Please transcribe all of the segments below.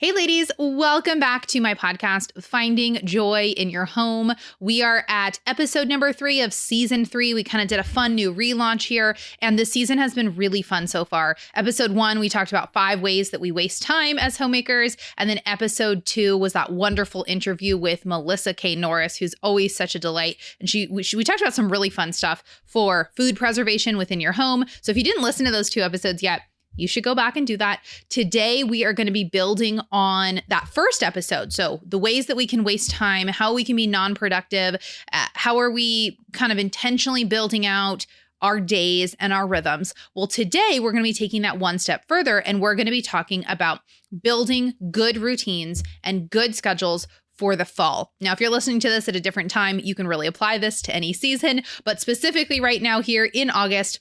Hey ladies, welcome back to my podcast, Finding Joy in Your Home. We are at episode number 3 of season 3. We kind of did a fun new relaunch here, and this season has been really fun so far. Episode 1, we talked about 5 ways that we waste time as homemakers, and then episode 2 was that wonderful interview with Melissa K. Norris, who's always such a delight. And we talked about some really fun stuff for food preservation within your home. So if you didn't listen to those 2 episodes yet, you should go back and do that. Today, we are going to be building on that first episode. So the ways that we can waste time, how we can be non-productive, how are we kind of intentionally building out our days and our rhythms. Well, today we're going to be taking that one step further, and we're going to be talking about building good routines and good schedules for the fall. Now, if you're listening to this at a different time, you can really apply this to any season, but specifically right now here in August,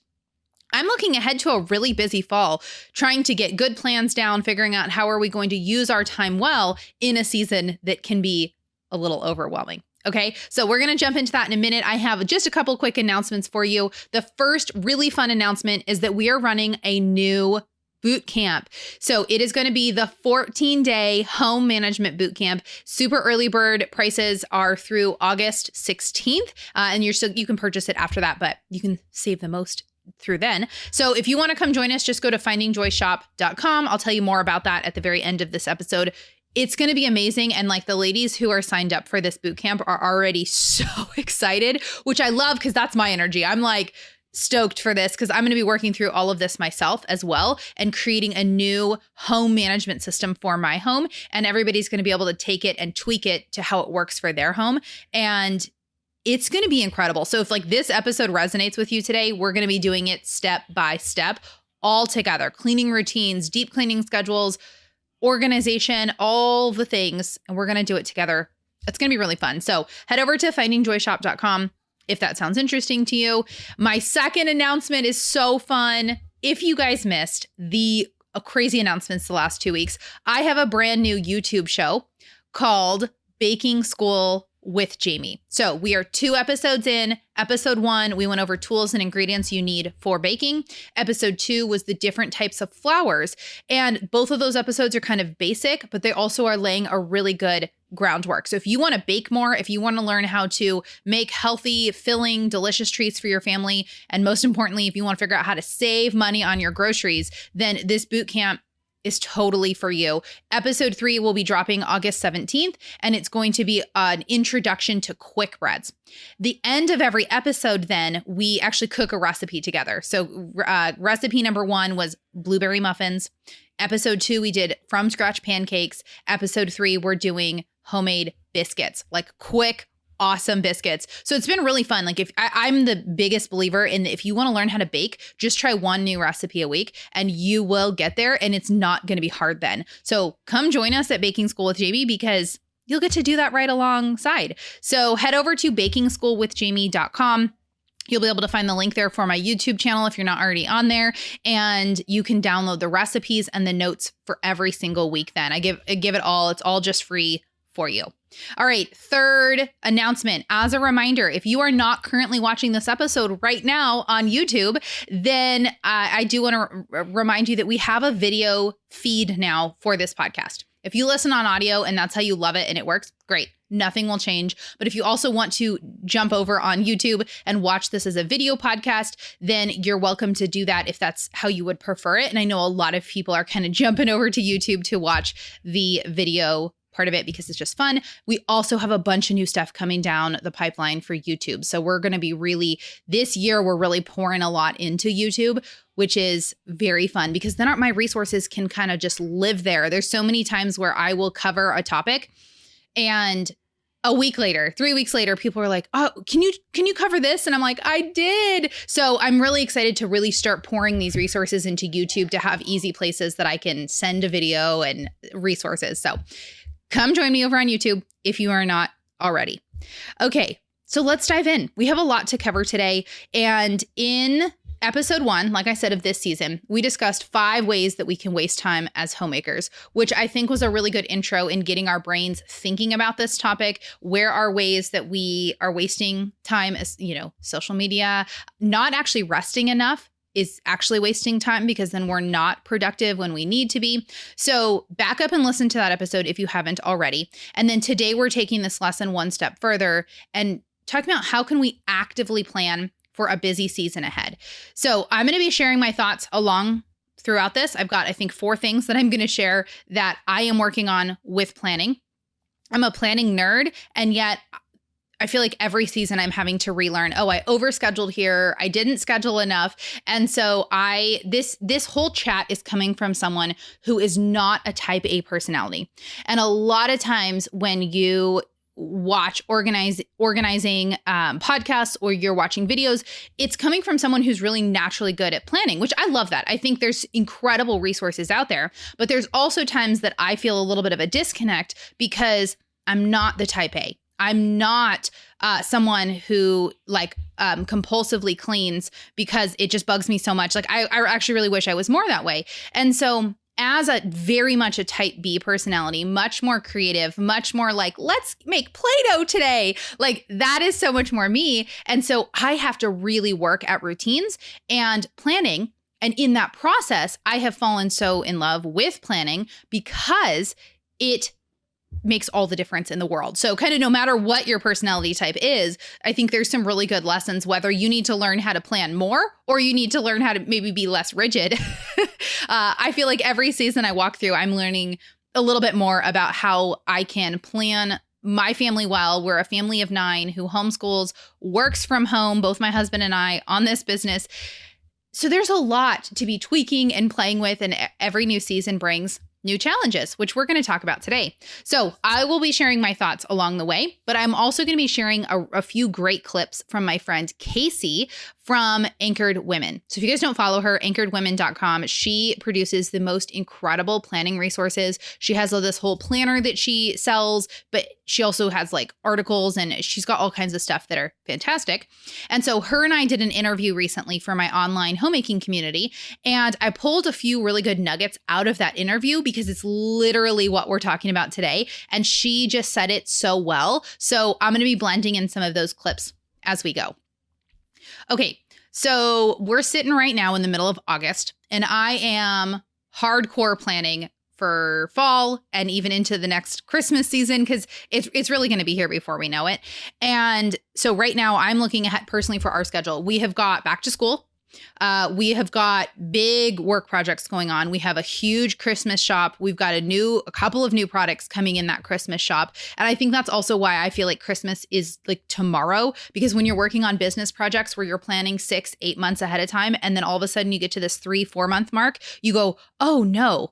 I'm looking ahead to a really busy fall, trying to get good plans down, figuring out how are we going to use our time well in a season that can be a little overwhelming. Okay, so we're going to jump into that in a minute. I have just a couple quick announcements for you. The first really fun announcement is that we are running a new boot camp. So it is going to be the 14-day home management boot camp. Super early bird prices are through August 16th, and you can purchase it after that, but you can save the most through then. So if you want to come join us, just go to findingjoyshop.com. I'll tell you more about that at the very end of this episode. It's going to be amazing. And like the ladies who are signed up for this boot camp are already so excited, which I love because that's my energy. I'm like stoked for this because I'm going to be working through all of this myself as well and creating a new home management system for my home. And everybody's going to be able to take it and tweak it to how it works for their home. And it's going to be incredible. So if like this episode resonates with you today, we're going to be doing it step by step, all together, cleaning routines, deep cleaning schedules, organization, all the things. And we're going to do it together. It's going to be really fun. So head over to findingjoyshop.com if that sounds interesting to you. My second announcement is so fun. If you guys missed the crazy announcements the last 2 weeks, I have a brand new YouTube show called Baking School with Jami. So we are 2 episodes in. Episode 1, we went over tools and ingredients you need for baking. Episode 2 was the different types of flours. And both of those episodes are kind of basic, but they also are laying a really good groundwork. So if you want to bake more, if you want to learn how to make healthy, filling, delicious treats for your family, and most importantly, if you want to figure out how to save money on your groceries, then this boot camp is totally for you. Episode 3 will be dropping August 17th, and it's going to be an introduction to quick breads. The end of every episode, then, we actually cook a recipe together. So recipe number 1 was blueberry muffins. Episode 2, we did from scratch pancakes. Episode 3, we're doing homemade biscuits, like quick, awesome biscuits. So it's been really fun. Like if I'm the biggest believer in if you want to learn how to bake, just try one new recipe a week and you will get there, and it's not going to be hard then. So come join us at Baking School with Jami because you'll get to do that right alongside. So head over to bakingschoolwithjami.com. You'll be able to find the link there for my YouTube channel if you're not already on there, and you can download the recipes and the notes for every single week. Then I give it all. It's all just free for you. All right. Third announcement. As a reminder, if you are not currently watching this episode right now on YouTube, then I do want to remind you that we have a video feed now for this podcast. If you listen on audio and that's how you love it and it works, great. Nothing will change. But if you also want to jump over on YouTube and watch this as a video podcast, then you're welcome to do that if that's how you would prefer it. And I know a lot of people are kind of jumping over to YouTube to watch the video part of it because it's just fun. We also have a bunch of new stuff coming down the pipeline for YouTube. So we're going to be this year, we're really pouring a lot into YouTube, which is very fun because then my resources can kind of just live there. There's so many times where I will cover a topic and a week later, 3 weeks later, people are like, oh, can you cover this? And I'm like, I did. So I'm really excited to really start pouring these resources into YouTube to have easy places that I can send a video and resources. So come join me over on YouTube if you are not already. Okay, so let's dive in. We have a lot to cover today. And in episode 1, like I said, of this season, we discussed 5 ways that we can waste time as homemakers, which I think was a really good intro in getting our brains thinking about this topic. Where are ways that we are wasting time as, social media, not actually resting enough is actually wasting time because then we're not productive when we need to be. So back up and listen to that episode if you haven't already. And then today we're taking this lesson one step further and talking about how can we actively plan for a busy season ahead. So I'm going to be sharing my thoughts along throughout this. I've got, I think, 4 things that I'm going to share that I am working on with planning. I'm a planning nerd, and yet I feel like every season I'm having to relearn, I overscheduled here. I didn't schedule enough. And so this whole chat is coming from someone who is not a type A personality. And a lot of times when you watch organizing podcasts or you're watching videos, it's coming from someone who's really naturally good at planning, which I love that. I think there's incredible resources out there, but there's also times that I feel a little bit of a disconnect because I'm not the type A. I'm not someone who compulsively cleans because it just bugs me so much. Like I actually really wish I was more that way. And so as a very much a type B personality, much more creative, much more like, let's make Play-Doh today. Like that is so much more me. And so I have to really work at routines and planning. And in that process, I have fallen so in love with planning because it makes all the difference in the world. So kind of no matter what your personality type is, I think there's some really good lessons, whether you need to learn how to plan more or you need to learn how to maybe be less rigid. I feel like every season I walk through, I'm learning a little bit more about how I can plan my family well. We're a family of 9 who homeschools, works from home, both my husband and I on this business. So there's a lot to be tweaking and playing with, and every new season brings new challenges, which we're going to talk about today. So I will be sharing my thoughts along the way, but I'm also going to be sharing a few great clips from my friend Casey from Anchored Women. So if you guys don't follow her, anchoredwomen.com, she produces the most incredible planning resources. She has this whole planner that she sells, but she also has like articles and she's got all kinds of stuff that are fantastic. And so her and I did an interview recently for my online homemaking community. And I pulled a few really good nuggets out of that interview because it's literally what we're talking about today. And she just said it so well. So I'm going to be blending in some of those clips as we go. Okay, so we're sitting right now in the middle of August, and I am hardcore planning for fall and even into the next Christmas season because it's really going to be here before we know it. And so right now I'm looking ahead personally for our schedule. We have got back to school. We have got big work projects going on. We have a huge Christmas shop. We've got a couple of new products coming in that Christmas shop. And I think that's also why I feel like Christmas is like tomorrow, because when you're working on business projects where you're planning 6-8 months ahead of time, and then all of a sudden you get to this 3-4 month mark, you go, oh no,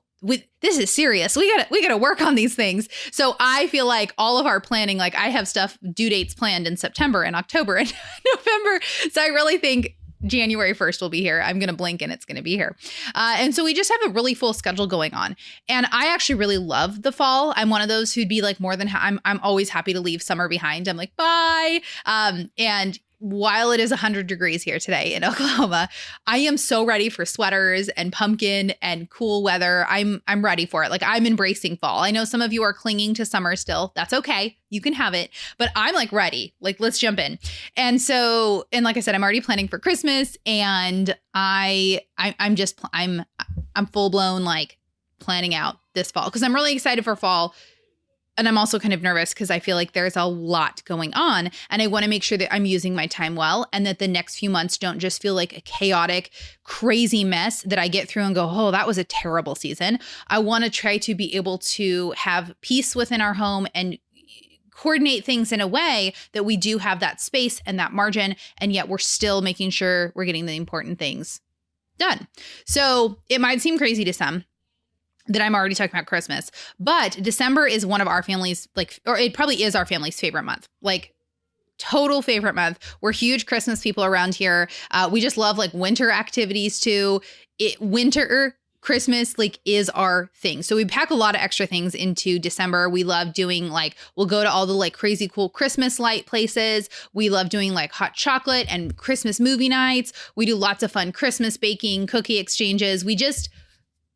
this is serious. We gotta work on these things. So I feel like all of our planning, like I have stuff, due dates planned in September and October and November. So I really think January 1st will be here. I'm going to blink and it's going to be here. And so we just have a really full schedule going on. And I actually really love the fall. I'm one of those who'd be like more than, I'm always happy to leave summer behind. I'm like, bye. And while it is 100 degrees here today in Oklahoma, I am so ready for sweaters and pumpkin and cool weather. I'm ready for it. Like I'm embracing fall. I know some of you are clinging to summer still. That's okay. You can have it, but I'm like ready. Like let's jump in. And so, and like I said, I'm already planning for Christmas, and I'm full blown like planning out this fall because I'm really excited for fall. And I'm also kind of nervous because I feel like there's a lot going on, and I want to make sure that I'm using my time well, and that the next few months don't just feel like a chaotic, crazy mess that I get through and go, oh, that was a terrible season. I want to try to be able to have peace within our home and coordinate things in a way that we do have that space and that margin, and yet we're still making sure we're getting the important things done. So it might seem crazy to some that I'm already talking about Christmas, but December is one of our family's or it probably is our family's favorite month, like total favorite month. We're huge Christmas people around here. We just love like winter activities too. Winter Christmas is our thing. So we pack a lot of extra things into December. We love doing we'll go to all the crazy cool Christmas light places. We love doing hot chocolate and Christmas movie nights. We do lots of fun Christmas baking, cookie exchanges.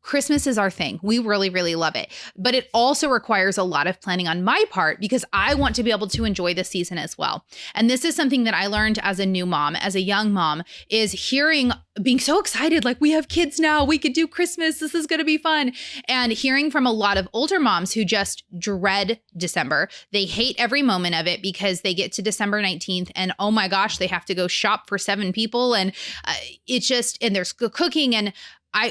Christmas is our thing. We really, really love it. But it also requires a lot of planning on my part because I want to be able to enjoy the season as well. And this is something that I learned as a new mom, as a young mom, is being so excited, like we have kids now, we could do Christmas, this is going to be fun. And hearing from a lot of older moms who just dread December. They hate every moment of it because they get to December 19th and oh my gosh, they have to go shop for 7 people. And and there's cooking. And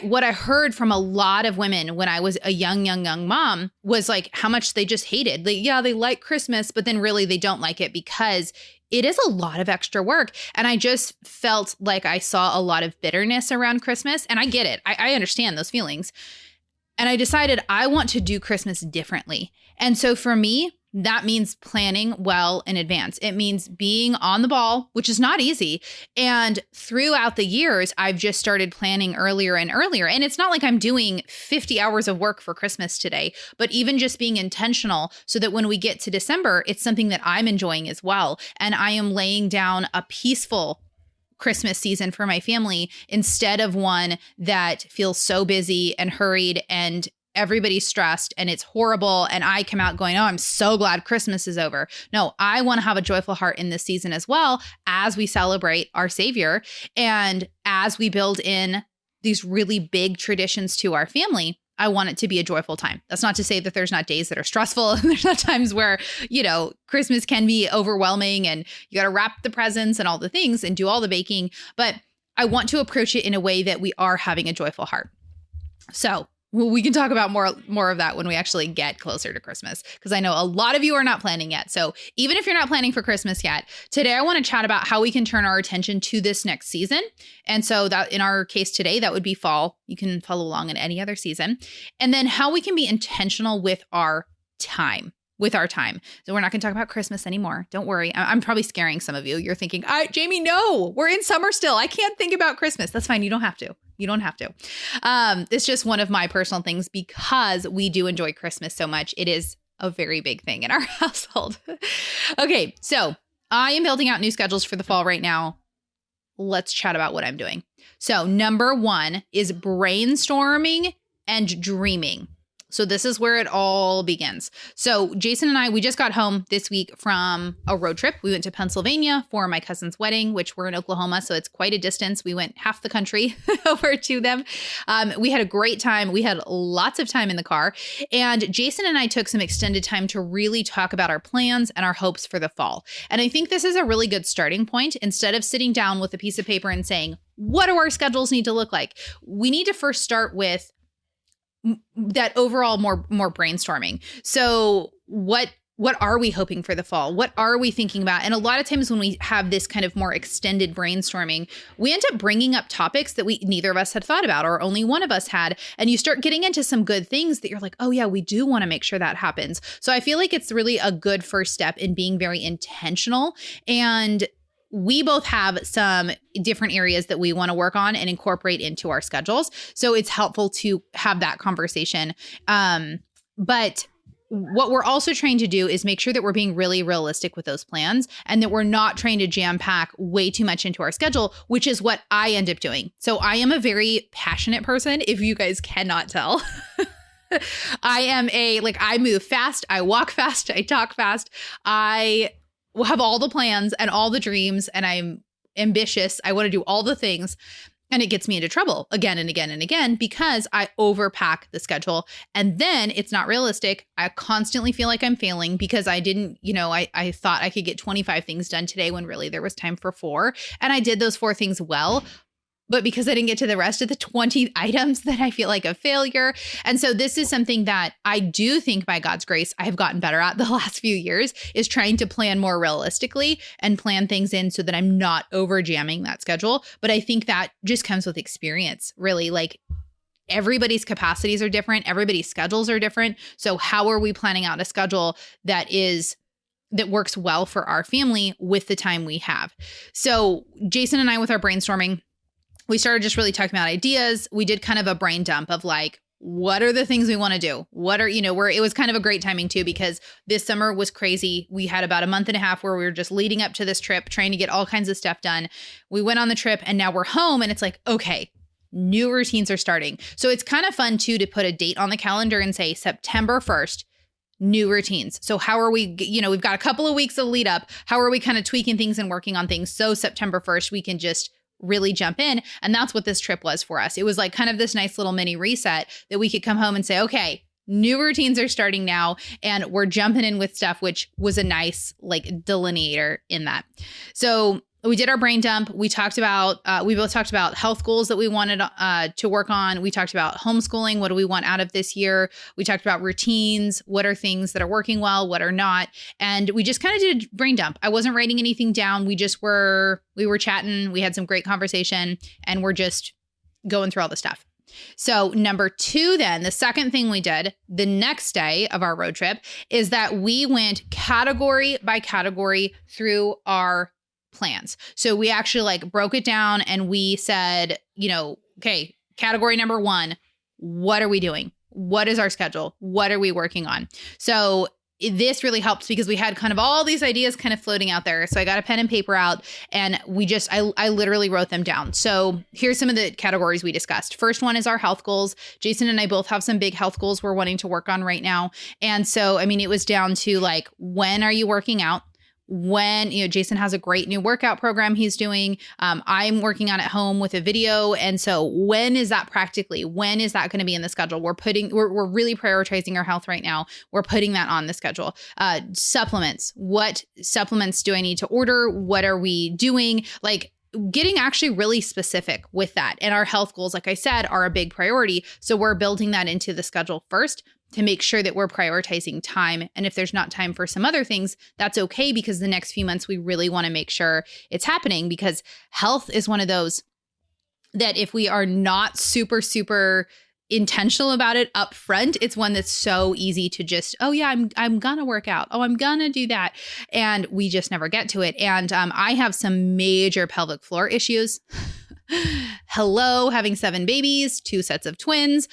what I heard from a lot of women when I was a young mom was like how much they just hated. They like Christmas, but then really they don't like it because it is a lot of extra work. And I just felt like I saw a lot of bitterness around Christmas. And I get it. I understand those feelings. And I decided I want to do Christmas differently. And so for me, that means planning well in advance. It means being on the ball, which is not easy. And throughout the years, I've just started planning earlier and earlier. And it's not like I'm doing 50 hours of work for Christmas today, but even just being intentional so that when we get to December, it's something that I'm enjoying as well. And I am laying down a peaceful Christmas season for my family instead of one that feels so busy and hurried and everybody's stressed and it's horrible. And I come out going, oh, I'm so glad Christmas is over. No, I want to have a joyful heart in this season as well as we celebrate our Savior and as we build in these really big traditions to our family. I want it to be a joyful time. That's not to say that there's not days that are stressful. And there's not times where, Christmas can be overwhelming and you got to wrap the presents and all the things and do all the baking. But I want to approach it in a way that we are having a joyful heart. So we can talk about more of that when we actually get closer to Christmas, because I know a lot of you are not planning yet. So even if you're not planning for Christmas yet, today I want to chat about how we can turn our attention to this next season. And so that in our case today, that would be fall. You can follow along in any other season. And then how we can be intentional with our time. So we're not going to talk about Christmas anymore. Don't worry. I'm probably scaring some of you. You're thinking, Jamie, no, we're in summer still. I can't think about Christmas. That's fine. You don't have to. It's just one of my personal things because we do enjoy Christmas so much. It is a very big thing in our household. Okay. So I am building out new schedules for the fall right now. Let's chat about what I'm doing. So number 1 is brainstorming and dreaming. So this is where it all begins. So Jason and I, we just got home this week from a road trip. We went to Pennsylvania for my cousin's wedding, which we're in Oklahoma. So it's quite a distance. We went half the country over to them. We had a great time. We had lots of time in the car. And Jason and I took some extended time to really talk about our plans and our hopes for the fall. And I think this is a really good starting point. Instead of sitting down with a piece of paper and saying, what do our schedules need to look like? We need to first start with that overall more brainstorming. So what are we hoping for the fall? What are we thinking about? And a lot of times when we have this kind of more extended brainstorming, we end up bringing up topics that neither of us had thought about or only one of us had. And you start getting into some good things that you're like, oh yeah, we do want to make sure that happens. So I feel like it's really a good first step in being very intentional. And we both have some different areas that we want to work on and incorporate into our schedules. So it's helpful to have that conversation. But what we're also trying to do is make sure that we're being really realistic with those plans and that we're not trying to jam pack way too much into our schedule, which is what I end up doing. So I am a very passionate person, if you guys cannot tell. I move fast, I walk fast, I talk fast. I have all the plans and all the dreams and I'm ambitious. I want to do all the things. And it gets me into trouble again and again and again because I overpack the schedule. And then it's not realistic. I constantly feel like I'm failing because I didn't, I thought I could get 25 things done today when really there was time for 4. And I did those 4 things well. But because I didn't get to the rest of the 20 items, then I feel like a failure. And so this is something that I do think by God's grace, I have gotten better at the last few years is trying to plan more realistically and plan things in so that I'm not over jamming that schedule. But I think that just comes with experience, really. Like everybody's capacities are different. Everybody's schedules are different. So how are we planning out a schedule that works well for our family with the time we have? So Jason and I, with our brainstorming, we started just really talking about ideas. We did kind of a brain dump of like, what are the things we want to do? It was kind of a great timing too, because this summer was crazy. We had about a month and a half where we were just leading up to this trip, trying to get all kinds of stuff done. We went on the trip and now we're home and it's like, okay, new routines are starting. So it's kind of fun too to put a date on the calendar and say September 1st, new routines. So how are we, we've got a couple of weeks of lead up. How are we kind of tweaking things and working on things? So September 1st, we can just really jump in. And that's what this trip was for us. It was like kind of this nice little mini reset that we could come home and say, okay, new routines are starting now and we're jumping in with stuff, which was a nice like delineator in that. So we did our brain dump. We both talked about health goals that we wanted to work on. We talked about homeschooling. What do we want out of this year? We talked about routines. What are things that are working well? What are not? And we just kind of did a brain dump. I wasn't writing anything down. We were chatting. We had some great conversation and we're just going through all the stuff. So number 2, then the second thing we did the next day of our road trip is that we went category by category through our plans. So we actually like broke it down and we said, okay, category number 1, what are we doing? What is our schedule? What are we working on? So this really helps because we had kind of all these ideas kind of floating out there. So I got a pen and paper out and I literally wrote them down. So here's some of the categories we discussed. First one is our health goals. Jason and I both have some big health goals we're wanting to work on right now. And so, it was down to like, when are you working out? When, Jason has a great new workout program he's doing. I'm working on at home with a video. And so when is that practically? When is that going to be in the schedule? We're really prioritizing our health right now. We're putting that on the schedule. Supplements. What supplements do I need to order? What are we doing? Like, getting actually really specific with that. And our health goals, like I said, are a big priority. So we're building that into the schedule first to make sure that we're prioritizing time. And if there's not time for some other things, that's okay, because the next few months, we really want to make sure it's happening, because health is one of those that if we are not super, super intentional about it up front, it's one that's so easy to just, oh yeah, I'm gonna work out. Oh, I'm gonna do that. And we just never get to it. And I have some major pelvic floor issues. Hello, having 7 babies, 2 sets of twins.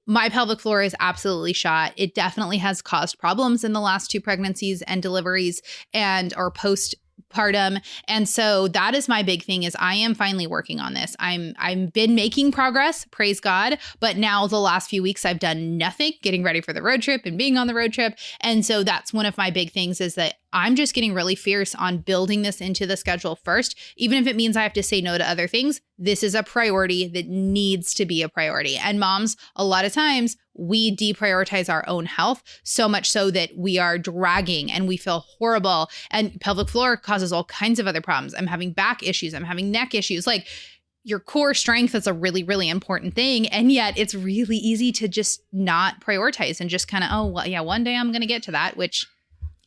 My pelvic floor is absolutely shot. It definitely has caused problems in the last 2 pregnancies and deliveries or postpartum. And so that is my big thing, is I am finally working on this. I've been making progress, praise God. But now the last few weeks I've done nothing, getting ready for the road trip and being on the road trip. And so that's one of my big things, is that I'm just getting really fierce on building this into the schedule first. Even if it means I have to say no to other things, this is a priority that needs to be a priority. And moms, a lot of times we deprioritize our own health so much so that we are dragging and we feel horrible. And pelvic floor causes all kinds of other problems. I'm having back issues. I'm having neck issues. Like, your core strength is a really, really important thing. And yet it's really easy to just not prioritize and just kind of, oh, well, yeah, one day I'm going to get to that, which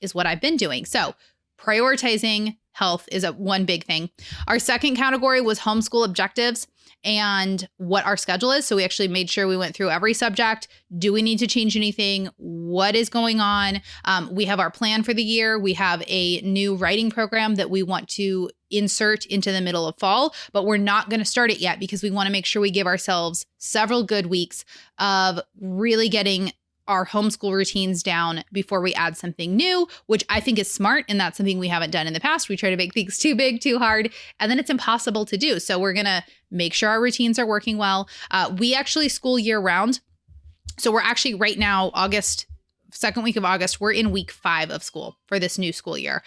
is what I've been doing. So prioritizing health is one big thing. Our second category was homeschool objectives and what our schedule is. So we actually made sure we went through every subject. Do we need to change anything? What is going on? We have our plan for the year. We have a new writing program that we want to insert into the middle of fall, but we're not going to start it yet because we want to make sure we give ourselves several good weeks of really getting our homeschool routines down before we add something new, which I think is smart. And that's something we haven't done in the past. We try to make things too big, too hard, and then it's impossible to do. So we're going to make sure our routines are working well. We actually school year round. So we're actually right now, second week of August, we're in week 5 of school for this new school year.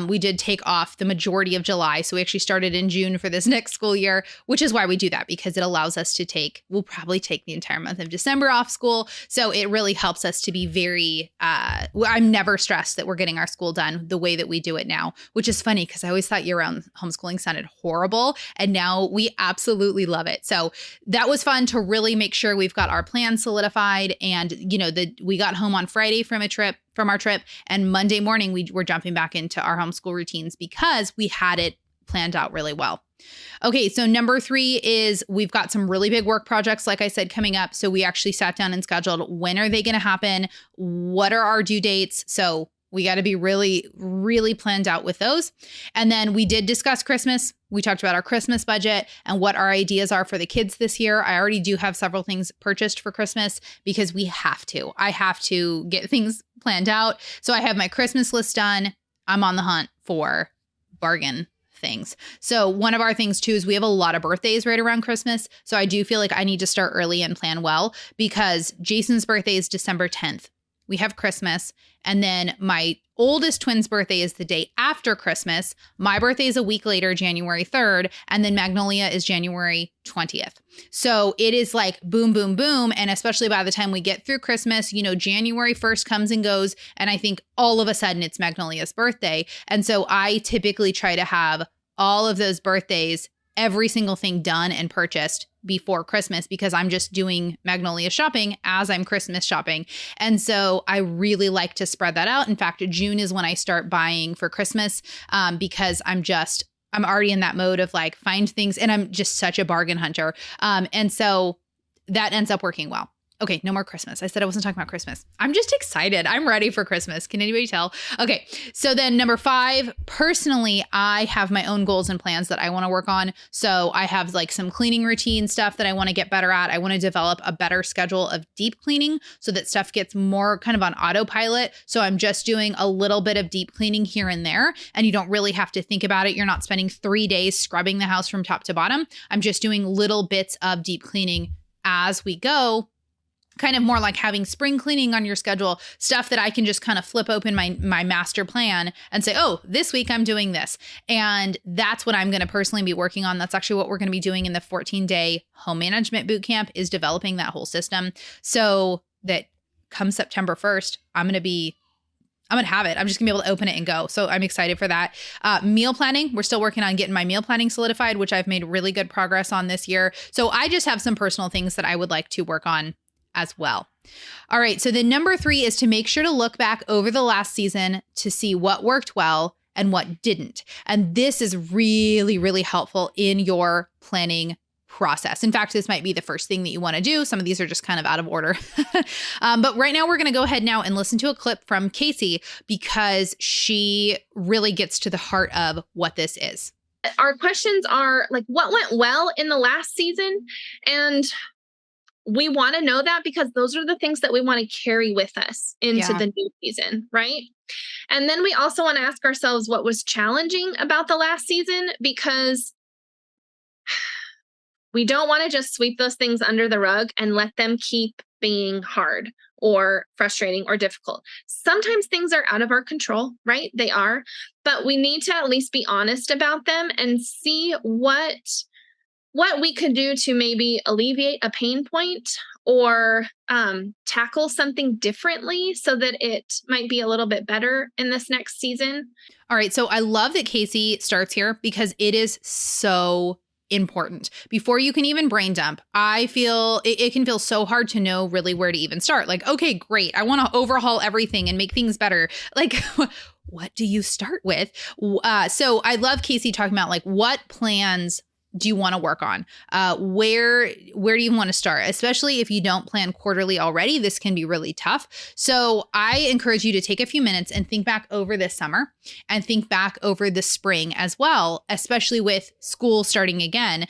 We did take off the majority of July. So we actually started in June for this next school year, which is why we do that, because it allows us to we'll probably take the entire month of December off school. So it really helps us to be very, I'm never stressed that we're getting our school done the way that we do it now, which is funny because I always thought year-round homeschooling sounded horrible. And now we absolutely love it. So that was fun to really make sure we've got our plan solidified. And, we got home on Friday from our trip, and Monday morning we were jumping back into our homeschool routines because we had it planned out really well. Okay, so number 3 is we've got some really big work projects, like I said, coming up. So we actually sat down and scheduled, when are they going to happen? What are our due dates? So we got to be really, really planned out with those. And then we did discuss Christmas. We talked about our Christmas budget and what our ideas are for the kids this year. I already do have several things purchased for Christmas because we have to. I have to get things planned out. So I have my Christmas list done. I'm on the hunt for bargain things. So one of our things too is we have a lot of birthdays right around Christmas. So I do feel like I need to start early and plan well, because Jason's birthday is December 10th. We have Christmas. And then my oldest twin's birthday is the day after Christmas. My birthday is a week later, January 3rd. And then Magnolia is January 20th. So it is like boom, boom, boom. And especially by the time we get through Christmas, you know, January 1st comes and goes. And I think all of a sudden it's Magnolia's birthday. And so I typically try to have all of those birthdays, every single thing done and purchased before Christmas, because I'm just doing Magnolia shopping as I'm Christmas shopping. And so I really like to spread that out. In fact, June is when I start buying for Christmas, because I'm already in that mode of like find things, and I'm just such a bargain hunter. And so that ends up working well. Okay, no more Christmas. I said I wasn't talking about Christmas. I'm just excited. I'm ready for Christmas. Can anybody tell? Okay, so then number 5, personally, I have my own goals and plans that I want to work on. So I have like some cleaning routine stuff that I want to get better at. I want to develop a better schedule of deep cleaning so that stuff gets more kind of on autopilot. So I'm just doing a little bit of deep cleaning here and there, and you don't really have to think about it. You're not spending 3 days scrubbing the house from top to bottom. I'm just doing little bits of deep cleaning as we go. Kind of more like having spring cleaning on your schedule, stuff that I can just kind of flip open my master plan and say, oh, this week I'm doing this. And that's what I'm going to personally be working on. That's actually what we're going to be doing in the 14-day home management boot camp, is developing that whole system so that come September 1st, I'm going to have it. I'm just gonna be able to open it and go. So I'm excited for that. Meal planning. We're still working on getting my meal planning solidified, which I've made really good progress on this year. So I just have some personal things that I would like to work on as well. All right. So the number 3 is to make sure to look back over the last season to see what worked well and what didn't. And this is really, really helpful in your planning process. In fact, this might be the first thing that you want to do. Some of these are just kind of out of order. But right now we're going to go ahead now and listen to a clip from Casey, because she really gets to the heart of what this is. Our questions are like, what went well in the last season? And we want to know that, because those are the things that we want to carry with us into the new season, right? And then we also want to ask ourselves what was challenging about the last season, because we don't want to just sweep those things under the rug and let them keep being hard or frustrating or difficult. Sometimes things are out of our control, right? They are, but we need to at least be honest about them and see what we could do to maybe alleviate a pain point or tackle something differently so that it might be a little bit better in this next season. All right. So I love that Casey starts here, because it is so important. Before you can even brain dump, I feel it can feel so hard to know really where to even start. Like, okay, great. I want to overhaul everything and make things better. Like, what do you start with? So I love Casey talking about like, what plans do you want to work on? Where do you want to start? Especially if you don't plan quarterly already, this can be really tough. So I encourage you to take a few minutes and think back over this summer and think back over the spring as well, especially with school starting again,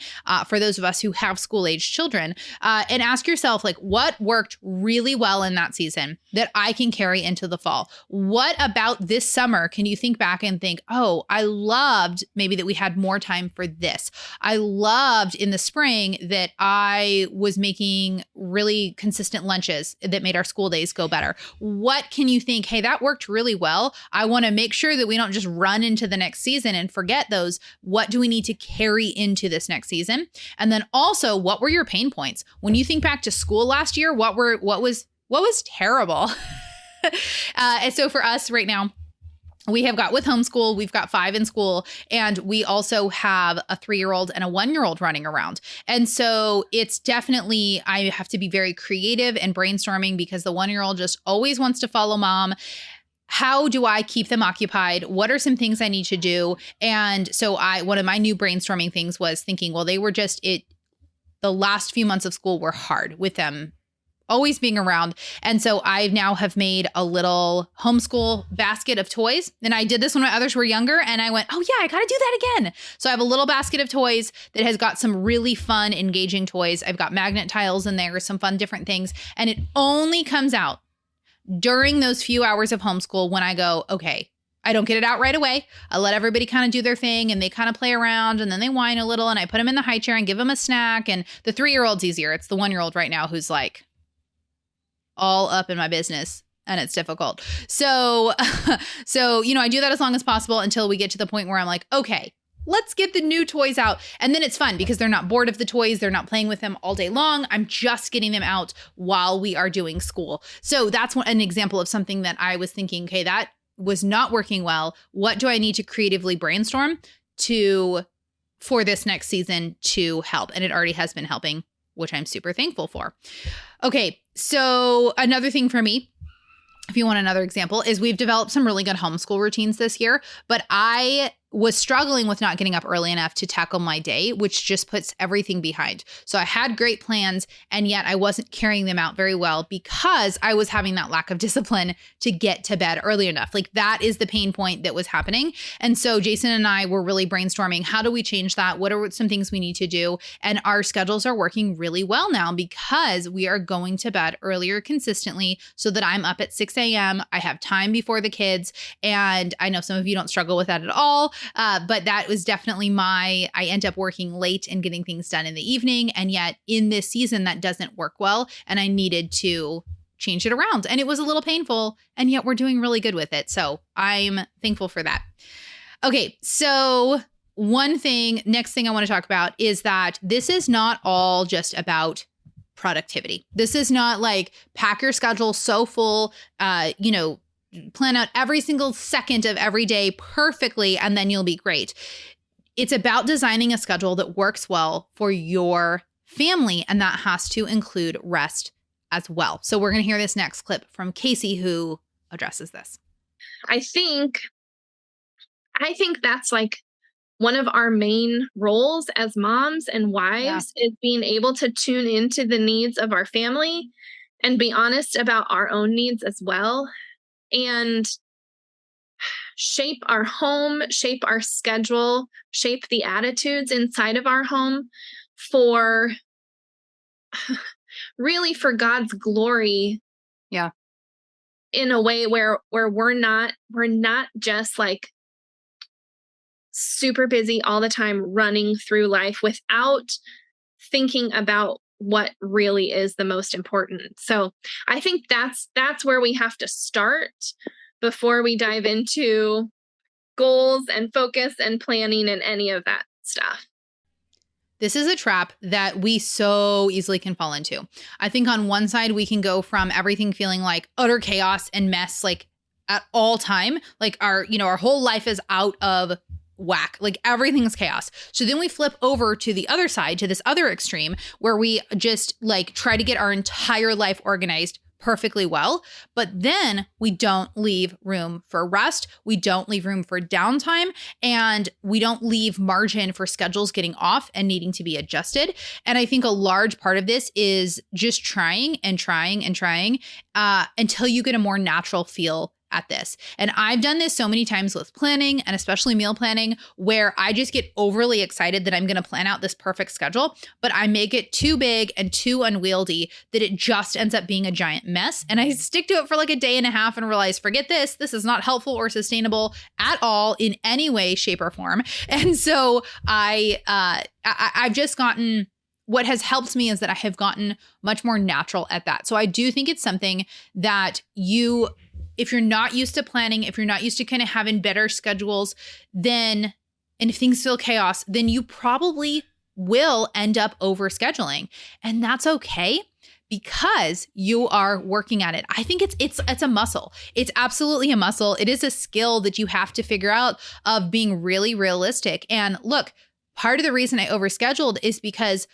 for those of us who have school-aged children, and ask yourself, like, what worked really well in that season that I can carry into the fall? What about this summer can you think back and think, oh, I loved maybe that we had more time for this. I loved in the spring that I was making really consistent lunches that made our school days go better. What can you think, hey, that worked really well. I want to make sure that we don't just run into the next season and forget those. What do we need to carry into this next season? And then also, what were your pain points? When you think back to school last year, what was terrible? And so for us right now, we have got with homeschool, we've got 5 in school, and we also have a 3-year-old and a 1-year-old running around. And so it's definitely, I have to be very creative and brainstorming, because the 1-year-old just always wants to follow mom. How do I keep them occupied? What are some things I need to do? And so one of my new brainstorming things was thinking, well, they were the last few months of school were hard with them always being around. And so I now have made a little homeschool basket of toys. And I did this when my others were younger, and I went, oh yeah, I got to do that again. So I have a little basket of toys that has got some really fun, engaging toys. I've got magnet tiles in there, some fun different things. And it only comes out during those few hours of homeschool when I go, okay, I don't get it out right away. I let everybody kind of do their thing and they kind of play around and then they whine a little and I put them in the high chair and give them a snack. And the 3-year-old's easier. It's the 1-year-old right now who's like all up in my business and it's difficult. So, I do that as long as possible until we get to the point where I'm like, okay, let's get the new toys out. And then it's fun because they're not bored of the toys. They're not playing with them all day long. I'm just getting them out while we are doing school. So that's an example of something that I was thinking, okay, that was not working well. What do I need to creatively brainstorm for this next season to help? And it already has been helping, which I'm super thankful for. Okay, so another thing for me, if you want another example, is we've developed some really good homeschool routines this year, but I was struggling with not getting up early enough to tackle my day, which just puts everything behind. So I had great plans, and yet I wasn't carrying them out very well because I was having that lack of discipline to get to bed early enough. Like that is the pain point that was happening. And so Jason and I were really brainstorming, how do we change that? What are some things we need to do? And our schedules are working really well now because we are going to bed earlier consistently so that I'm up at 6 a.m. I have time before the kids. And I know some of you don't struggle with that at all. But that was definitely I end up working late and getting things done in the evening. And yet in this season, that doesn't work well. And I needed to change it around. And it was a little painful. And yet we're doing really good with it. So I'm thankful for that. Okay, so next thing I want to talk about is that this is not all just about productivity. This is not like pack your schedule so full, plan out every single second of every day perfectly, and then you'll be great. It's about designing a schedule that works well for your family, and that has to include rest as well. So we're going to hear this next clip from Casey, who addresses this. I think that's like one of our main roles as moms and wives is being able to tune into the needs of our family and be honest about our own needs as well. And shape our home, shape our schedule, shape the attitudes inside of our home for God's glory. Yeah. In a way where we're not just like super busy all the time running through life without thinking about what really is the most important. So I think that's where we have to start before we dive into goals and focus and planning and any of that stuff. This is a trap that we so easily can fall into. I think on one side, we can go from everything feeling like utter chaos and mess, like at all time, like our whole life is out of whack, like everything's chaos. So then we flip over to the other side, to this other extreme where we just like try to get our entire life organized perfectly well, but then we don't leave room for rest. We don't leave room for downtime, and we don't leave margin for schedules getting off and needing to be adjusted. And I think a large part of this is just trying until you get a more natural feel at this. And I've done this so many times with planning, and especially meal planning, where I just get overly excited that I'm going to plan out this perfect schedule, but I make it too big and too unwieldy that it just ends up being a giant mess. And I stick to it for like a day and a half and realize, forget this. This is not helpful or sustainable at all in any way, shape, or form. And so I've just gotten, what has helped me is that I have gotten much more natural at that. So I do think it's something that if you're not used to planning, if you're not used to kind of having better schedules, and if things feel chaos, then you probably will end up overscheduling. And that's okay because you are working at it. I think it's a muscle. It's absolutely a muscle. It is a skill that you have to figure out of being really realistic. And look, part of the reason I overscheduled is because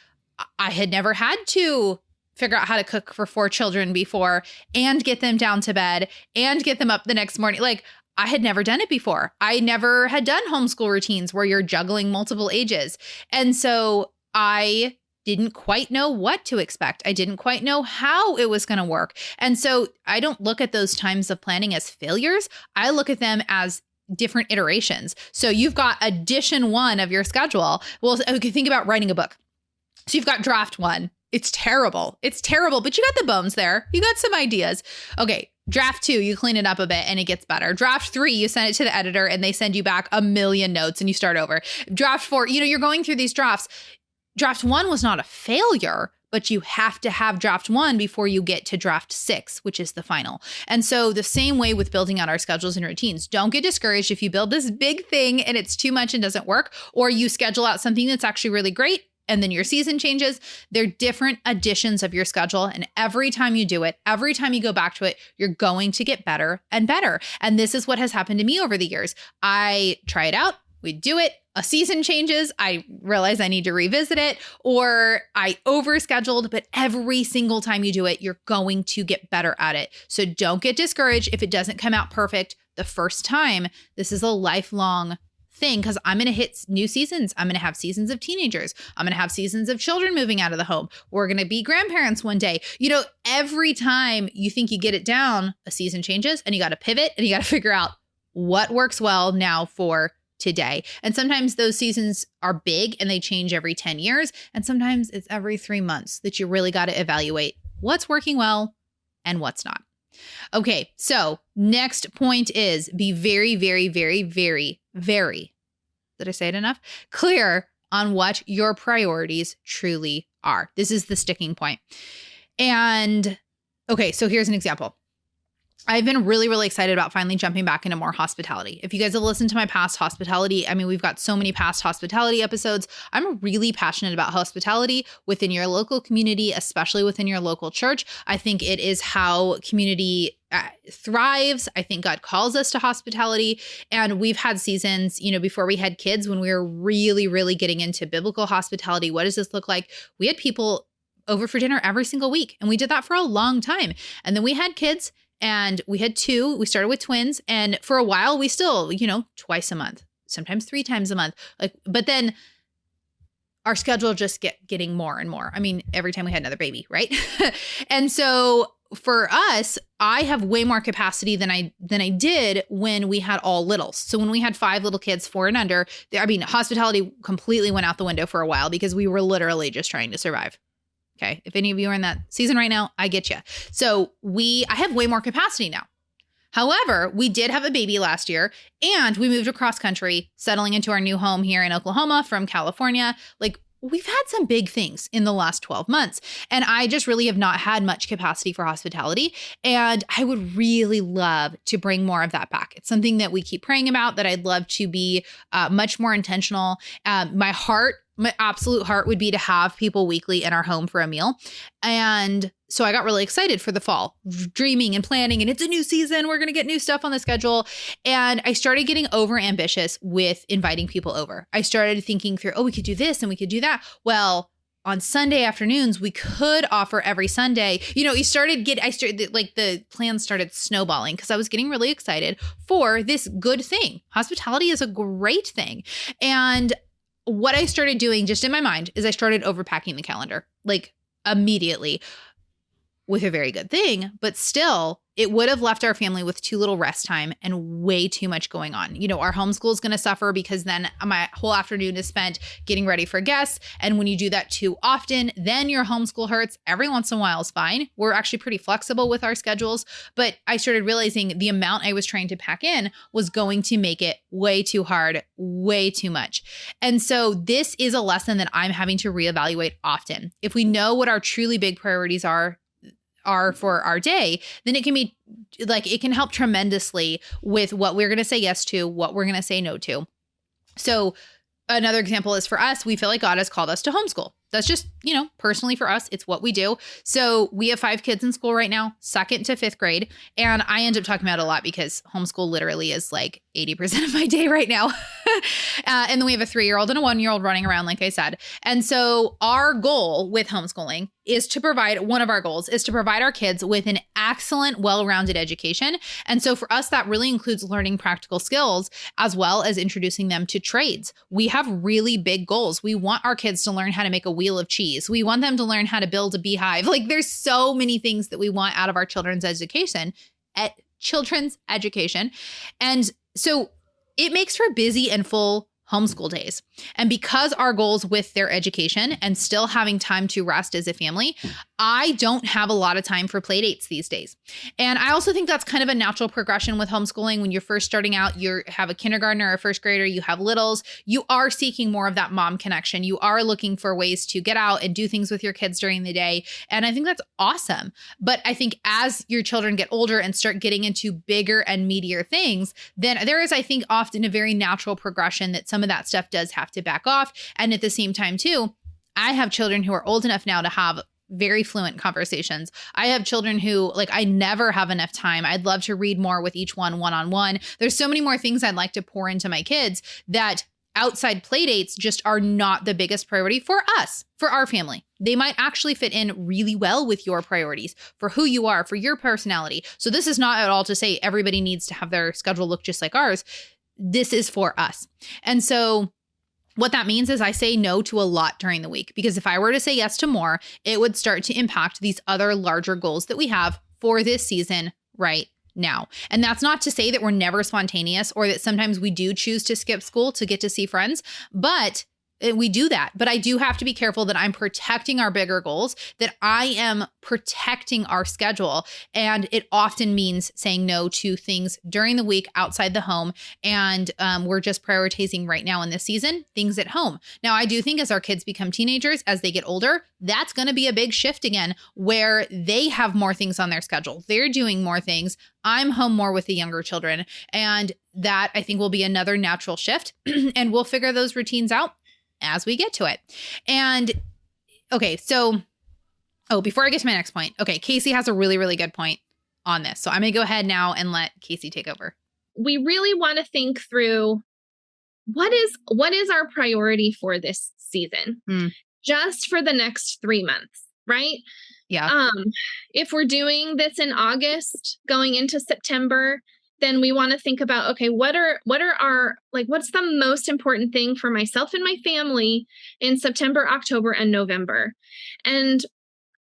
I had never had to figure out how to cook for 4 children before and get them down to bed and get them up the next morning. Like, I had never done it before. I never had done homeschool routines where you're juggling multiple ages. And so I didn't quite know what to expect. I didn't quite know how it was going to work. And so I don't look at those times of planning as failures. I look at them as different iterations. So you've got edition 1 of your schedule. Well, okay, think about writing a book. So you've got draft 1. It's terrible. It's terrible, but you got the bones there. You got some ideas. Okay. Draft 2, you clean it up a bit and it gets better. Draft 3, you send it to the editor and they send you back a million notes and you start over. Draft 4, you're going through these drafts. Draft 1 was not a failure, but you have to have draft 1 before you get to draft 6, which is the final. And so the same way with building out our schedules and routines, don't get discouraged if you build this big thing and it's too much and doesn't work, or you schedule out something that's actually really great and then your season changes. They're different additions of your schedule. And every time you do it, every time you go back to it, you're going to get better and better. And this is what has happened to me over the years. I try it out. We do it. A season changes. I realize I need to revisit it, or I overscheduled, but every single time you do it, you're going to get better at it. So don't get discouraged if it doesn't come out perfect the first time. This is a lifelong thing, because I'm going to hit new seasons. I'm going to have seasons of teenagers. I'm going to have seasons of children moving out of the home. We're going to be grandparents one day. Every time you think you get it down, a season changes and you got to pivot and you got to figure out what works well now for today. And sometimes those seasons are big and they change every 10 years. And sometimes it's every 3 months that you really got to evaluate what's working well and what's not. Okay, so next point is be very, very, very, very, very, did I say it enough? Clear on what your priorities truly are. This is the sticking point. And okay, so here's an example. I've been really, really excited about finally jumping back into more hospitality. If you guys have listened to my past hospitality, we've got so many past hospitality episodes. I'm really passionate about hospitality within your local community, especially within your local church. I think it is how community thrives. I think God calls us to hospitality. And we've had seasons, before we had kids, when we were really, really getting into biblical hospitality. What does this look like? We had people over for dinner every single week. And we did that for a long time. And then we had kids. And we had 2, we started with twins. And for a while, we still, twice a month, sometimes 3 times a month. But then our schedule just getting more and more. Every time we had another baby, right? And so for us, I have way more capacity than I did when we had all littles. So when we had 5 little kids, 4 and under, hospitality completely went out the window for a while because we were literally just trying to survive. Okay. If any of you are in that season right now, I get you. So I have way more capacity now. However, we did have a baby last year and we moved across country, settling into our new home here in Oklahoma from California. We've had some big things in the last 12 months, and I just really have not had much capacity for hospitality. And I would really love to bring more of that back. It's something that we keep praying about, that I'd love to be much more intentional. My absolute heart would be to have people weekly in our home for a meal. And so I got really excited for the fall, dreaming and planning, and it's a new season. We're going to get new stuff on the schedule. And I started getting over ambitious with inviting people over. I started thinking through, we could do this and we could do that. Well, on Sunday afternoons, we could offer every Sunday. The plans started snowballing because I was getting really excited for this good thing. Hospitality is a great thing. And what I started doing just in my mind is I started overpacking the calendar, immediately, with a very good thing, but still it would have left our family with too little rest time and way too much going on. Our homeschool is going to suffer because then my whole afternoon is spent getting ready for guests. And when you do that too often, then your homeschool hurts. Every once in a while is fine. We're actually pretty flexible with our schedules, but I started realizing the amount I was trying to pack in was going to make it way too hard, way too much. And so this is a lesson that I'm having to reevaluate often. If we know what our truly big priorities are for our day, then it can be it can help tremendously with what we're going to say yes to, what we're going to say no to. So another example is for us, we feel like God has called us to homeschool. That's just, personally for us, it's what we do. So we have 5 kids in school right now, 2nd to 5th grade. And I end up talking about it a lot because homeschool literally is 80% of my day right now. And then we have a 3-year-old and a 1-year-old running around, like I said. And so our goal with homeschooling is to provide, one of our goals is to provide our kids with an excellent, well-rounded education. And so for us, that really includes learning practical skills as well as introducing them to trades. We have really big goals. We want our kids to learn how to make a wheel of cheese. We want them to learn how to build a beehive. There's so many things that we want out of our children's education. And so it makes for busy and full homeschool days. And because our goals with their education and still having time to rest as a family, I don't have a lot of time for play dates these days. And I also think that's kind of a natural progression with homeschooling. When you're first starting out, you have a kindergartner or a first grader, you have littles, you are seeking more of that mom connection. You are looking for ways to get out and do things with your kids during the day. And I think that's awesome. But I think as your children get older and start getting into bigger and meatier things, then there is, I think, often a very natural progression that some of that stuff does have to back off. And at the same time, too, I have children who are old enough now to have very fluent conversations. I have children who, like, I never have enough time. I'd love to read more with each one-on-one. There's so many more things I'd like to pour into my kids that outside play dates just are not the biggest priority for us, for our family. They might actually fit in really well with your priorities for who you are, for your personality. So this is not at all to say everybody needs to have their schedule look just like ours. This is for us. And so what that means is I say no to a lot during the week, because if I were to say yes to more, it would start to impact these other larger goals that we have for this season right now. And that's not to say that we're never spontaneous or that sometimes we do choose to skip school to get to see friends, but we do that. But I do have to be careful that I'm protecting our bigger goals, that I am protecting our schedule. And it often means saying no to things during the week outside the home. And we're just prioritizing right now in this season, things at home. Now, I do think as our kids become teenagers, as they get older, that's going to be a big shift again, where they have more things on their schedule. They're doing more things. I'm home more with the younger children. And that, I think, will be another natural shift. And we'll figure those routines out as we get to it. And okay, so, before I get to my next point, okay, Casey has a really, really good point on this. So I'm going to go ahead now and let Casey take over. We really want to think through what is our priority for this season, just for the next 3 months, right? Yeah. If we're doing this in August, going into September, then we want to think about, okay, what are our, like, what's the most important thing for myself and my family in September, October, and November? And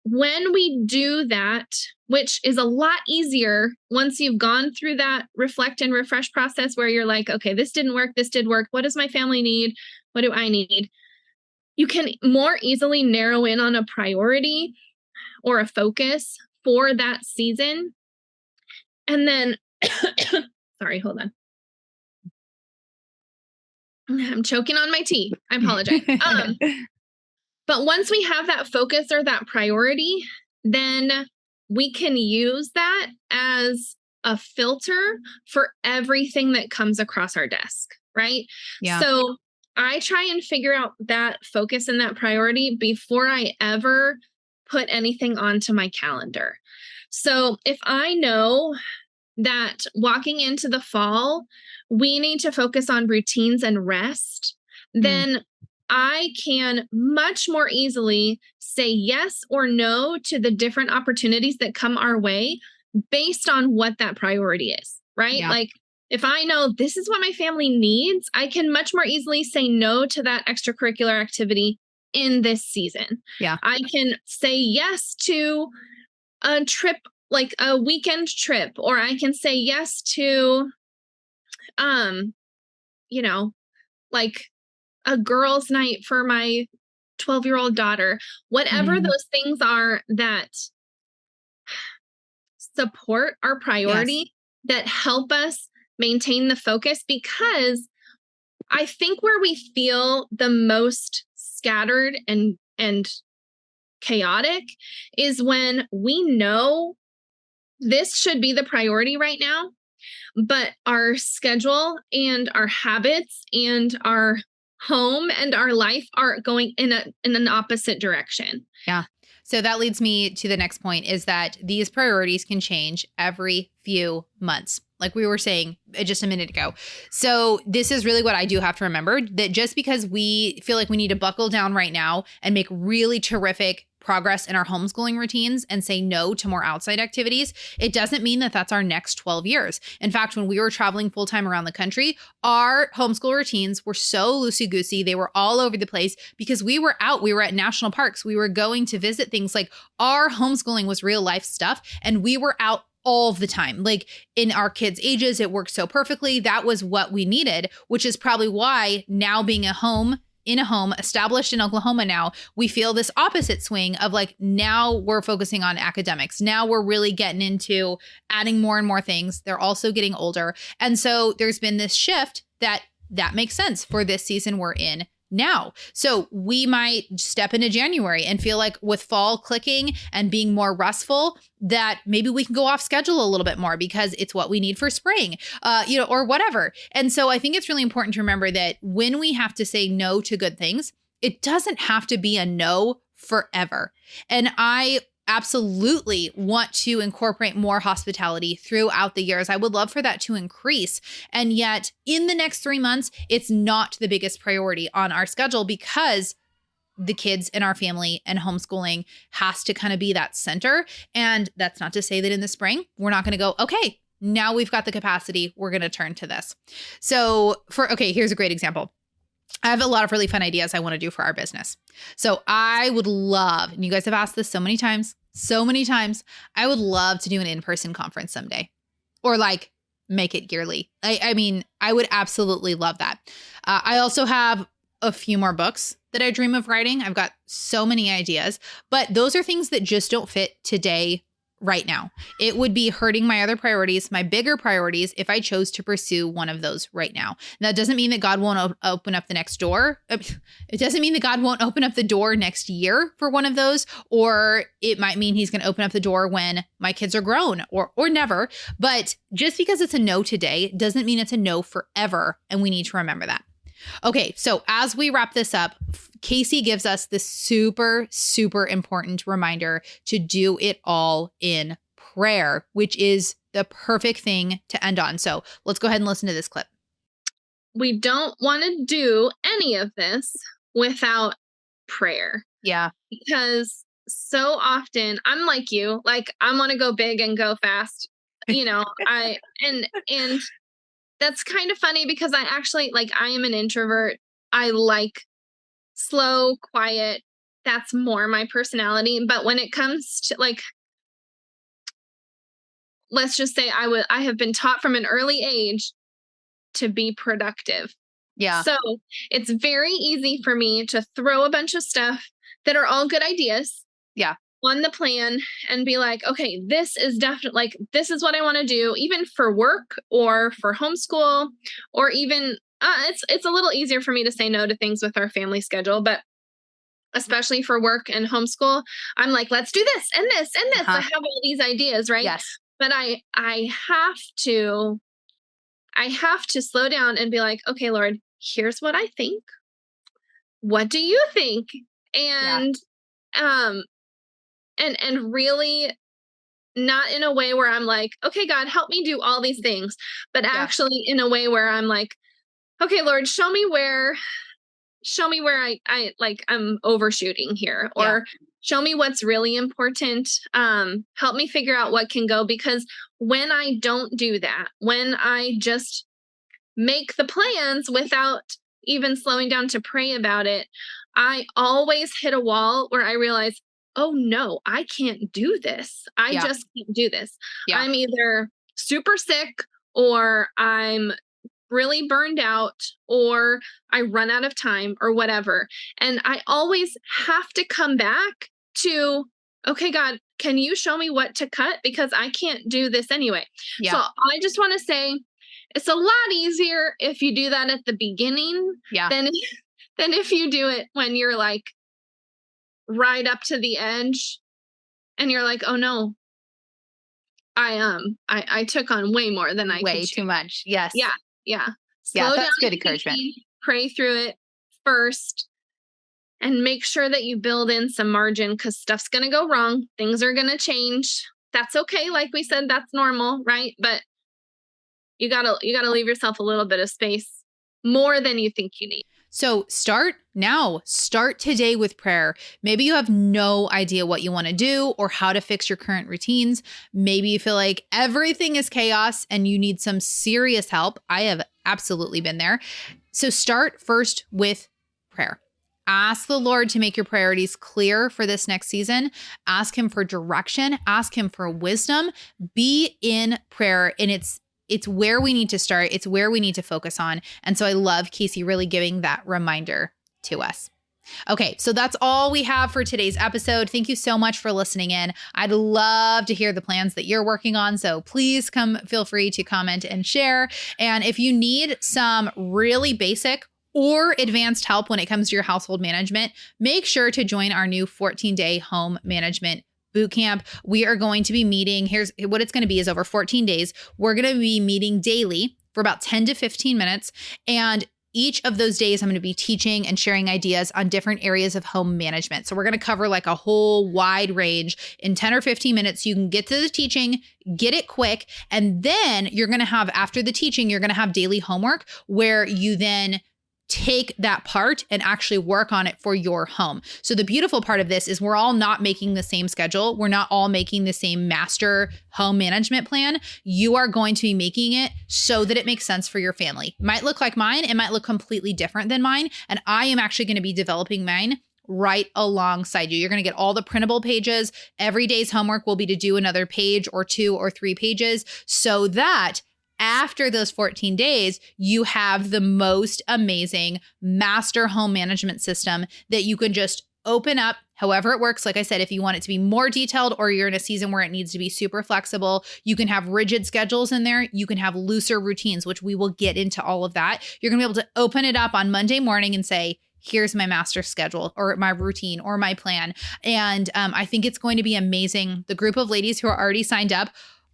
when we do that, which is a lot easier once you've gone through that reflect and refresh process where you're like, okay, this didn't work, this did work. What does my family need? What do I need? You can more easily narrow in on a priority or a focus for that season. And then sorry, hold on. I'm choking on my tea. I apologize. But once we have that focus or that priority, then we can use that as a filter for everything that comes across our desk, right? Yeah. So I try and figure out that focus and that priority before I ever put anything onto my calendar. So if I know that walking into the fall, we need to focus on routines and rest, then I can much more easily say yes or no to the different opportunities that come our way based on what that priority is, right? Yeah. Like if I know this is what my family needs, I can much more easily say no to that extracurricular activity in this season. Yeah. I can say yes to a trip, like a weekend trip, or I can say yes to, like a girls' night for my 12-year-old daughter, whatever those things are that support our priority, that help us maintain the focus, because I think where we feel the most scattered and chaotic is when we know this should be the priority right now, but our schedule and our habits and our home and our life are going in an opposite direction. Yeah. So that leads me to the next point, is that these priorities can change every few months, like we were saying just a minute ago. So this is really what I do have to remember, that just because we feel like we need to buckle down right now and make really terrific progress in our homeschooling routines and say no to more outside activities, it doesn't mean that that's our next 12 years. In fact, when we were traveling full time around the country, our homeschool routines were so loosey-goosey. They were all over the place because we were out. We were at national parks. We were going to visit things. Like, our homeschooling was real life stuff, and we were out all the time. Like in our kids' ages, it worked so perfectly. That was what we needed, which is probably why now being in a home established in Oklahoma now, we feel this opposite swing of like, now we're focusing on academics. Now we're really getting into adding more and more things. They're also getting older. And so there's been this shift that makes sense for this season we're in now. So we might step into January and feel like with fall clicking and being more restful, that maybe we can go off schedule a little bit more because it's what we need for spring, or whatever. And so I think it's really important to remember that when we have to say no to good things, it doesn't have to be a no forever. And I absolutely want to incorporate more hospitality throughout the years. I would love for that to increase. And yet in the next 3 months, it's not the biggest priority on our schedule because the kids in our family and homeschooling has to kind of be that center. And that's not to say that in the spring, we're not going to go, okay, now we've got the capacity. We're going to turn to this. So here's a great example. I have a lot of really fun ideas I want to do for our business. So I would love, and you guys have asked this so many times, I would love to do an in-person conference someday or like make it yearly. I mean, I would absolutely love that. I also have a few more books that I dream of writing. I've got so many ideas, but those are things that just don't fit today right now. It would be hurting my other priorities, my bigger priorities, if I chose to pursue one of those right now. That doesn't mean that God won't open up the next door. It doesn't mean that God won't open up the door next year for one of those, or it might mean he's going to open up the door when my kids are grown or never. But just because it's a no today doesn't mean it's a no forever. And we need to remember that. Okay, so as we wrap this up, Casey gives us this super, super important reminder to do it all in prayer, which is the perfect thing to end on. So let's go ahead and listen to this clip. We don't want to do any of this without prayer. Yeah. Because so often I'm like you, like I want to go big and go fast, and that's kind of funny because I actually I am an introvert. I like slow, quiet. That's more my personality. But when it comes to let's just say I have been taught from an early age to be productive. Yeah. So it's very easy for me to throw a bunch of stuff that are all good ideas. Yeah. On the plan and be like, okay, this is definitely this is what I want to do, even for work or for homeschool, or even it's a little easier for me to say no to things with our family schedule, but especially for work and homeschool, I'm like, let's do this and this and this. I have all these ideas, right? Yes. But I have to slow down and be like, okay, Lord, here's what I think. What do you think? And and really not in a way where I'm like, okay, God, help me do all these things, but actually in a way where I'm like, okay, Lord, show me where I'm overshooting here, or show me what's really important. Help me figure out what can go, because when I don't do that, when I just make the plans without even slowing down to pray about it, I always hit a wall where I realize, oh no, I can't do this. I just can't do this. Yeah. I'm either super sick, or I'm really burned out, or I run out of time, or whatever. And I always have to come back to, okay, God, can you show me what to cut? Because I can't do this anyway. Yeah. So I just want to say it's a lot easier if you do that at the beginning than if you do it when you're like right up to the edge and you're like, oh no, I took on way more than I way too much. Yes. Yeah. Slow that's down, good encouragement. Pray through it first and make sure that you build in some margin, because stuff's going to go wrong. Things are going to change. That's okay. Like we said, that's normal, right? But you gotta leave yourself a little bit of space, more than you think you need. So start now. Start today with prayer. Maybe you have no idea what you want to do or how to fix your current routines. Maybe you feel like everything is chaos and you need some serious help. I have absolutely been there. So start first with prayer. Ask the Lord to make your priorities clear for this next season. Ask him for direction. Ask him for wisdom. Be in prayer. And it's where we need to start. It's where we need to focus on. And so I love Casey really giving that reminder to us. Okay, so that's all we have for today's episode. Thank you so much for listening in. I'd love to hear the plans that you're working on. So please feel free to comment and share. And if you need some really basic or advanced help when it comes to your household management, make sure to join our new 14-day home management bootcamp. We are going to be meeting. Here's what it's going to be is over 14 days. We're going to be meeting daily for about 10 to 15 minutes. And each of those days, I'm going to be teaching and sharing ideas on different areas of home management. So we're going to cover like a whole wide range in 10 or 15 minutes. You can get to the teaching, get it quick. And then you're going to have, after the teaching, you're going to have daily homework where you then take that part and actually work on it for your home. So the beautiful part of this is we're all not making the same schedule. We're not all making the same master home management plan. You are going to be making it so that it makes sense for your family. It might look like mine. It might look completely different than mine. And I am actually going to be developing mine right alongside you. You're going to get all the printable pages. Every day's homework will be to do another page or 2 or 3 pages so that after those 14 days, you have the most amazing master home management system that you can just open up however it works. Like I said, if you want it to be more detailed or you're in a season where it needs to be super flexible, you can have rigid schedules in there. You can have looser routines, which we will get into all of that. You're going to be able to open it up on Monday morning and say, here's my master schedule or my routine or my plan. And I think it's going to be amazing. The group of ladies who are already signed up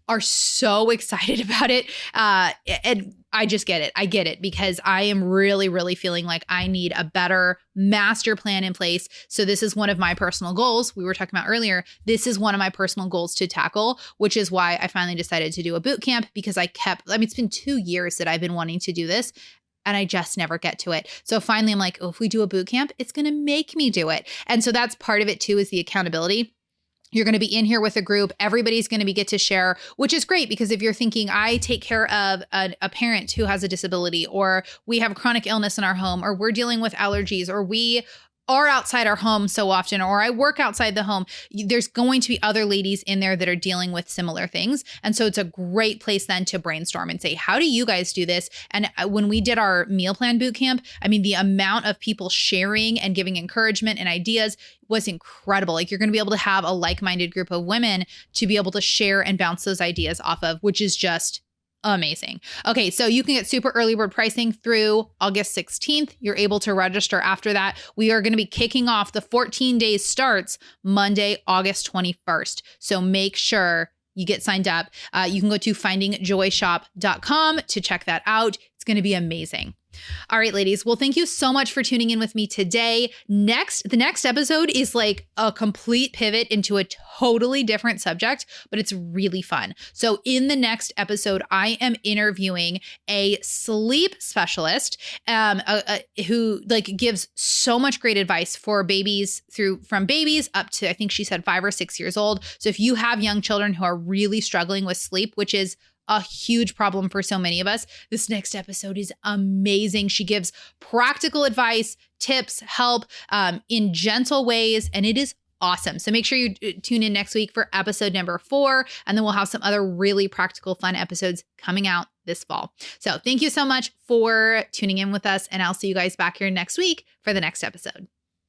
are so excited about it. And I just get it. I get it because I am really, really feeling like I need a better master plan in place. So this is one of my personal goals we were talking about earlier. This is one of my personal goals to tackle, which is why I finally decided to do a boot camp because it's been 2 years that I've been wanting to do this. And I just never get to it. So finally, I'm like, if we do a boot camp, it's going to make me do it. And so that's part of it too, is the accountability. You're going to be in here with a group. Everybody's going to get to share, which is great because if you're thinking, I take care of a parent who has a disability, or we have chronic illness in our home, or we're dealing with allergies, or we are outside our home so often, or I work outside the home, there's going to be other ladies in there that are dealing with similar things. And so it's a great place then to brainstorm and say, how do you guys do this? And when we did our meal plan boot camp, I mean, the amount of people sharing and giving encouragement and ideas was incredible. Like you're going to be able to have a like-minded group of women to be able to share and bounce those ideas off of, which is just amazing. Okay, so you can get super early bird pricing through August 16th. You're able to register after that. We are going to be kicking off the 14 days starts Monday, August 21st. So make sure you get signed up. You can go to findingjoyshop.com to check that out. It's going to be amazing. All right, ladies. Well, thank you so much for tuning in with me today. The next episode is like a complete pivot into a totally different subject, but it's really fun. So in the next episode, I am interviewing a sleep specialist who like gives so much great advice for babies from babies up to, I think she said 5 or 6 years old. So if you have young children who are really struggling with sleep, which is a huge problem for so many of us, this next episode is amazing. She gives practical advice, tips, help in gentle ways, and it is awesome. So make sure you tune in next week for episode number 4, and then we'll have some other really practical, fun episodes coming out this fall. So thank you so much for tuning in with us, and I'll see you guys back here next week for the next episode.